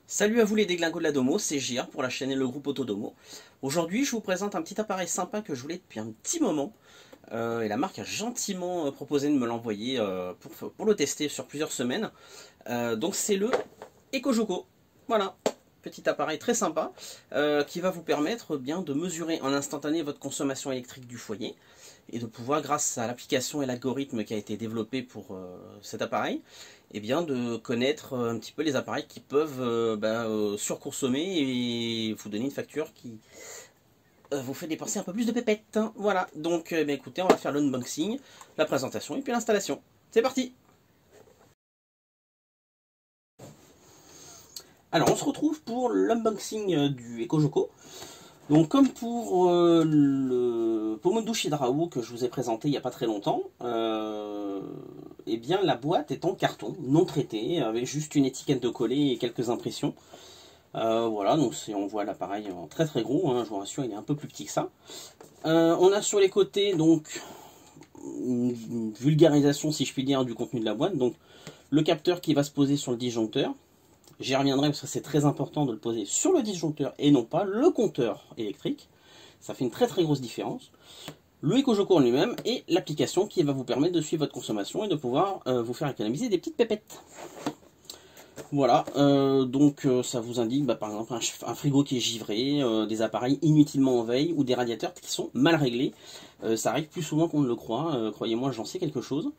Salut à vous les déglingos de la Domo, c'est JR pour la chaîne et le groupe Autodomo. Aujourd'hui je vous présente un petit appareil sympa que je voulais depuis un petit moment. Et la marque a gentiment proposé de me l'envoyer pour le tester sur plusieurs semaines. Donc c'est le EcoJoco. Voilà, petit appareil très sympa qui va vous permettre bien de mesurer en instantané votre consommation électrique du foyer et de pouvoir, grâce à l'application et l'algorithme qui a été développé pour cet appareil, et bien de connaître un petit peu les appareils qui peuvent surconsommer et vous donner une facture qui vous fait dépenser un peu plus de pépettes. Voilà, donc écoutez, on va faire l'unboxing, la présentation et puis l'installation. C'est parti! Alors on se retrouve pour l'unboxing du EcoJoco. Donc comme pour le pommeau de douche Hydrao que je vous ai présenté il n'y a pas très longtemps, eh bien la boîte est en carton, non traité, avec juste une étiquette de coller et quelques impressions. Voilà, donc on voit l'appareil en très très gros, hein, je vous rassure, il est un peu plus petit que ça. On a sur les côtés donc une vulgarisation, si je puis dire, du contenu de la boîte. Donc le capteur qui va se poser sur le disjoncteur. J'y reviendrai parce que c'est très important de le poser sur le disjoncteur et non pas le compteur électrique. Ça fait une très très grosse différence. Le EcoJoco en lui-même et l'application qui va vous permettre de suivre votre consommation et de pouvoir vous faire économiser des petites pépettes. Voilà, ça vous indique par exemple un frigo qui est givré, des appareils inutilement en veille ou des radiateurs qui sont mal réglés. Ça arrive plus souvent qu'on ne le croit, croyez-moi, j'en sais quelque chose.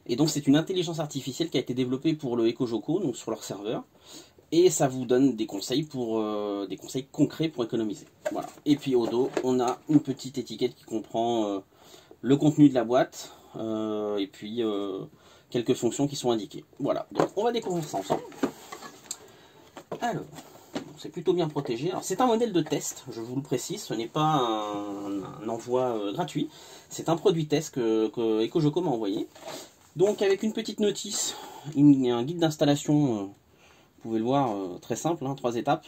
Et donc c'est une intelligence artificielle qui a été développée pour le EcoJoco, donc sur leur serveur. Et ça vous donne des conseils des conseils concrets pour économiser. Voilà. Et puis au dos, on a une petite étiquette qui comprend le contenu de la boîte et puis quelques fonctions qui sont indiquées. Voilà. Donc on va découvrir ça ensemble. Alors, c'est plutôt bien protégé. Alors c'est un modèle de test, je vous le précise. Ce n'est pas un envoi gratuit. C'est un produit test que EcoJoco m'a envoyé. Donc avec une petite notice, un guide d'installation. Vous pouvez le voir, très simple, hein, 3 étapes.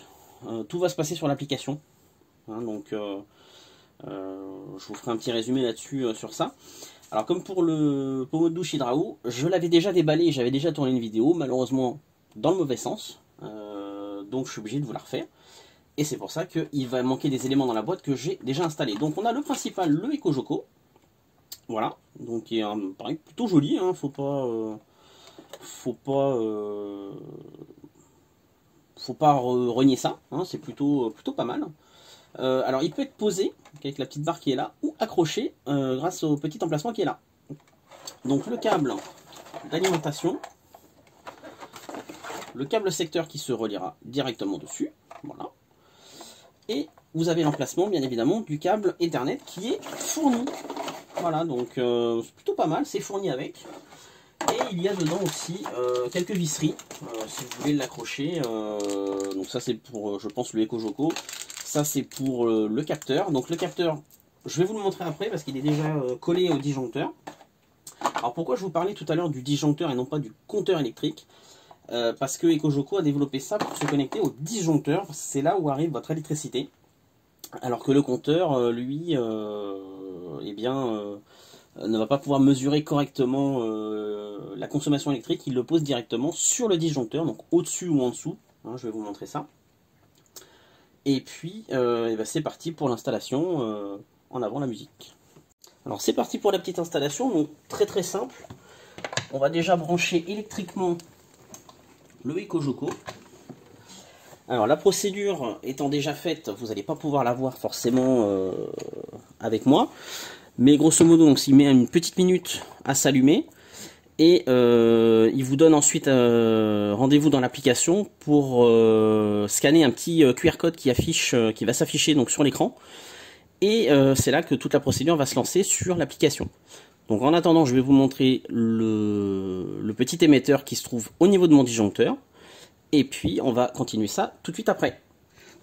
Tout va se passer sur l'application. Hein, je vous ferai un petit résumé là-dessus sur ça. Alors comme pour le pommeau de douche Hydrao, je l'avais déjà déballé et j'avais déjà tourné une vidéo, malheureusement dans le mauvais sens. Donc je suis obligé de vous la refaire. Et c'est pour ça qu'il va manquer des éléments dans la boîte que j'ai déjà installé. Donc on a le principal, le EcoJoco. Voilà, donc il est pareil, plutôt joli, hein, faut pas renier ça, hein, c'est plutôt pas mal. Alors il peut être posé avec la petite barre qui est là ou accroché grâce au petit emplacement qui est là. Donc le câble d'alimentation, le câble secteur qui se reliera directement dessus, voilà. Et vous avez l'emplacement bien évidemment du câble Ethernet qui est fourni. Voilà, donc c'est plutôt pas mal, c'est fourni avec. Et il y a dedans aussi quelques visseries, si vous voulez l'accrocher. Donc ça c'est pour, je pense, le EcoJoco. Ça c'est pour le capteur. Donc le capteur, je vais vous le montrer après parce qu'il est déjà collé au disjoncteur. Alors pourquoi je vous parlais tout à l'heure du disjoncteur et non pas du compteur électrique? Parce que EcoJoco a développé ça pour se connecter au disjoncteur. C'est là où arrive votre électricité. Alors que le compteur, lui, ne va pas pouvoir mesurer correctement la consommation électrique. Il le pose directement sur le disjoncteur, donc au-dessus ou en dessous. Hein, je vais vous montrer ça. Et puis, c'est parti pour l'installation. En avant la musique. Alors c'est parti pour la petite installation, donc très très simple. On va déjà brancher électriquement le EcoJoco. Alors la procédure étant déjà faite, vous n'allez pas pouvoir la voir forcément avec moi. Mais grosso modo, donc, il met une petite minute à s'allumer. Et il vous donne ensuite rendez-vous dans l'application pour scanner un petit QR code qui va s'afficher donc sur l'écran. Et c'est là que toute la procédure va se lancer sur l'application. Donc en attendant, je vais vous montrer le petit émetteur qui se trouve au niveau de mon disjoncteur. Et puis on va continuer ça tout de suite après.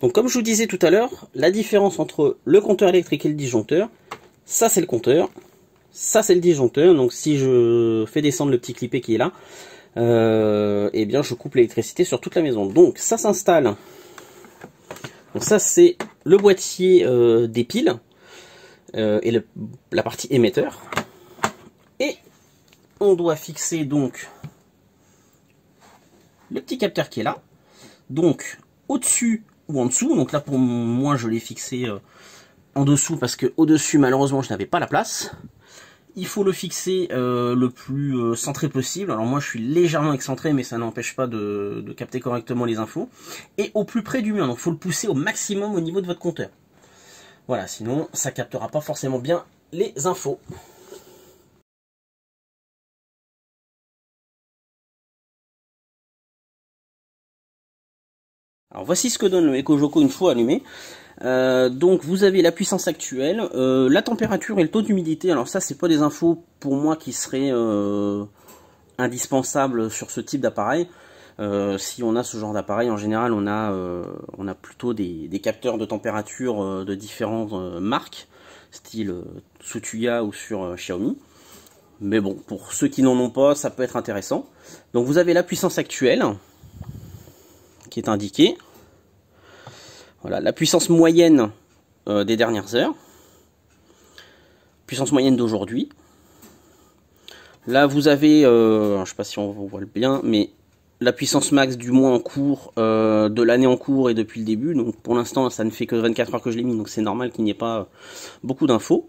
Donc comme je vous disais tout à l'heure, la différence entre le compteur électrique et le disjoncteur, ça c'est le compteur, ça c'est le disjoncteur. Donc si je fais descendre le petit clipet qui est là, eh bien je coupe l'électricité sur toute la maison. Donc ça s'installe. Donc ça c'est le boîtier des piles et la partie émetteur. Et on doit fixer donc le petit capteur qui est là. Donc au-dessus ou en dessous. Donc là pour moi je l'ai fixé en dessous parce que au-dessus malheureusement je n'avais pas la place. Il faut le fixer le plus centré possible. Alors moi je suis légèrement excentré mais ça n'empêche pas de capter correctement les infos. Et au plus près du mur, donc il faut le pousser au maximum au niveau de votre compteur. Voilà, sinon ça captera pas forcément bien les infos. Alors voici ce que donne le EcoJoco une fois allumé. Donc vous avez la puissance actuelle, la température et le taux d'humidité. Alors ça c'est pas des infos pour moi qui seraient indispensables sur ce type d'appareil. Si on a ce genre d'appareil, en général on a plutôt des capteurs de température de différentes marques, style Sutuya ou sur Xiaomi. Mais bon, pour ceux qui n'en ont pas, ça peut être intéressant. Donc vous avez la puissance actuelle qui est indiquée. Voilà, la puissance moyenne des dernières heures. Puissance moyenne d'aujourd'hui. Là, vous avez, je ne sais pas si on voit bien, mais la puissance max du mois en cours, de l'année en cours et depuis le début. Donc pour l'instant, ça ne fait que 24 heures que je l'ai mis, donc c'est normal qu'il n'y ait pas beaucoup d'infos.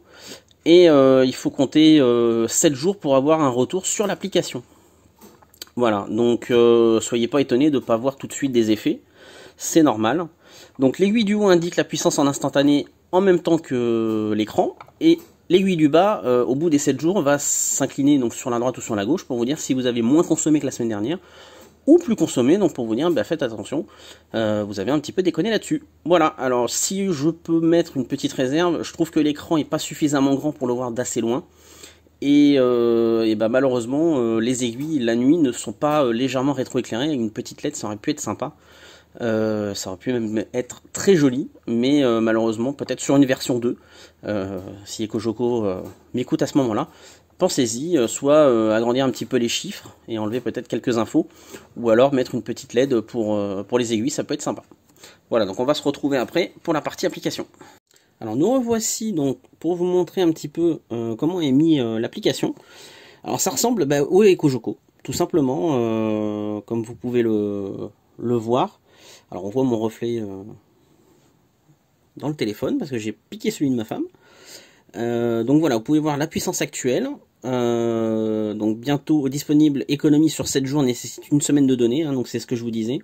Et il faut compter 7 jours pour avoir un retour sur l'application. Voilà, donc soyez pas étonnés de ne pas voir tout de suite des effets. C'est normal. Donc l'aiguille du haut indique la puissance en instantané en même temps que l'écran. Et l'aiguille du bas, au bout des 7 jours, va s'incliner donc sur la droite ou sur la gauche pour vous dire si vous avez moins consommé que la semaine dernière ou plus consommé. Donc pour vous dire, bah, faites attention, vous avez un petit peu déconné là-dessus. Voilà, alors si je peux mettre une petite réserve, je trouve que l'écran n'est pas suffisamment grand pour le voir d'assez loin. Et bah, malheureusement, les aiguilles la nuit ne sont pas légèrement rétroéclairées. Une petite LED, ça aurait pu être sympa. Ça aurait pu même être très joli, mais malheureusement, peut-être sur une version 2, si EcoJoco m'écoute à ce moment-là, pensez-y, soit agrandir un petit peu les chiffres et enlever peut-être quelques infos, ou alors mettre une petite LED pour les aiguilles, ça peut être sympa. Voilà, donc on va se retrouver après pour la partie application. Alors nous revoici donc pour vous montrer un petit peu comment est mis l'application. Alors ça ressemble au EcoJoco, tout simplement, comme vous pouvez le voir. Alors on voit mon reflet dans le téléphone parce que j'ai piqué celui de ma femme. Donc voilà, vous pouvez voir la puissance actuelle. Donc bientôt disponible, économie sur 7 jours nécessite une semaine de données, hein, donc c'est ce que je vous disais.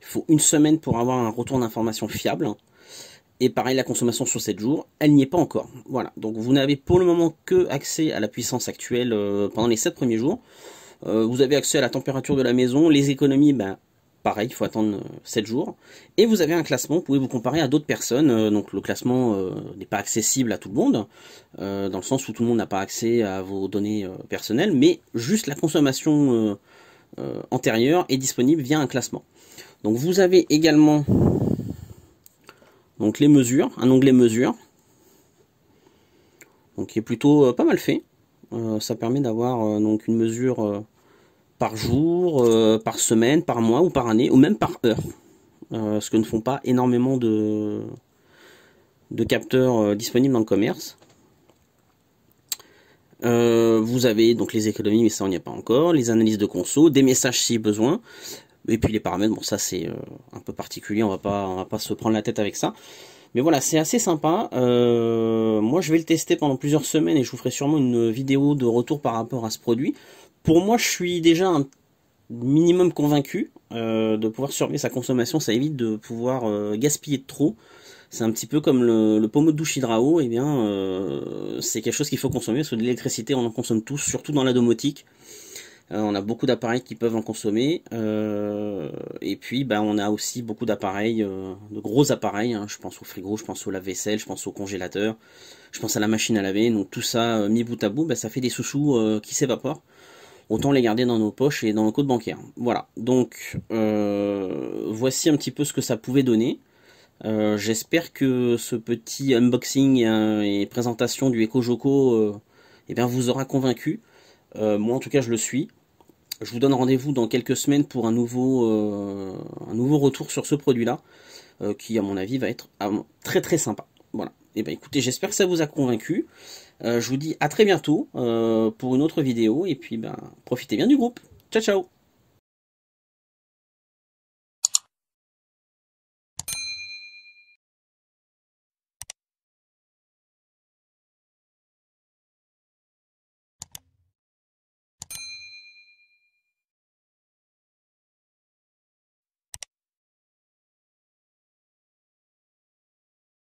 Il faut une semaine pour avoir un retour d'information fiable. Et pareil, la consommation sur 7 jours, elle n'y est pas encore. Voilà, donc vous n'avez pour le moment que accès à la puissance actuelle pendant les 7 premiers jours. Vous avez accès à la température de la maison, les économies, pareil, il faut attendre 7 jours. Et vous avez un classement, vous pouvez vous comparer à d'autres personnes. Donc le classement n'est pas accessible à tout le monde, dans le sens où tout le monde n'a pas accès à vos données personnelles, mais juste la consommation antérieure est disponible via un classement. Donc vous avez également donc les mesures, un onglet mesures, donc qui est plutôt pas mal fait. Ça permet d'avoir donc une mesure par jour, par semaine, par mois ou par année, ou même par heure. Ce que ne font pas énormément de capteurs disponibles dans le commerce. Vous avez donc les économies, mais ça on n'y a pas encore, les analyses de conso, des messages si besoin, et puis les paramètres, bon ça c'est un peu particulier, on va pas se prendre la tête avec ça. Mais voilà, c'est assez sympa. Moi je vais le tester pendant plusieurs semaines et je vous ferai sûrement une vidéo de retour par rapport à ce produit. Pour moi je suis déjà un minimum convaincu de pouvoir surveiller sa consommation, ça évite de pouvoir gaspiller de trop. C'est un petit peu comme le pommeau de douche Hydrao, et bien c'est quelque chose qu'il faut consommer, parce que de l'électricité on en consomme tous, surtout dans la domotique. On a beaucoup d'appareils qui peuvent en consommer, et puis on a aussi beaucoup d'appareils, de gros appareils, hein. Je pense au frigo, je pense au lave-vaisselle, je pense au congélateur, je pense à la machine à laver, donc tout ça mis bout à bout, ça fait des sous-sous qui s'évaporent. Autant les garder dans nos poches et dans nos comptes bancaires. Voilà, donc voici un petit peu ce que ça pouvait donner. J'espère que ce petit unboxing et présentation du EcoJoco vous aura convaincu. Moi en tout cas je le suis. Je vous donne rendez-vous dans quelques semaines pour un nouveau retour sur ce produit-là, qui à mon avis va être très très sympa. Voilà. Et écoutez, j'espère que ça vous a convaincu. Je vous dis à très bientôt pour une autre vidéo, et puis profitez bien du groupe. Ciao ciao.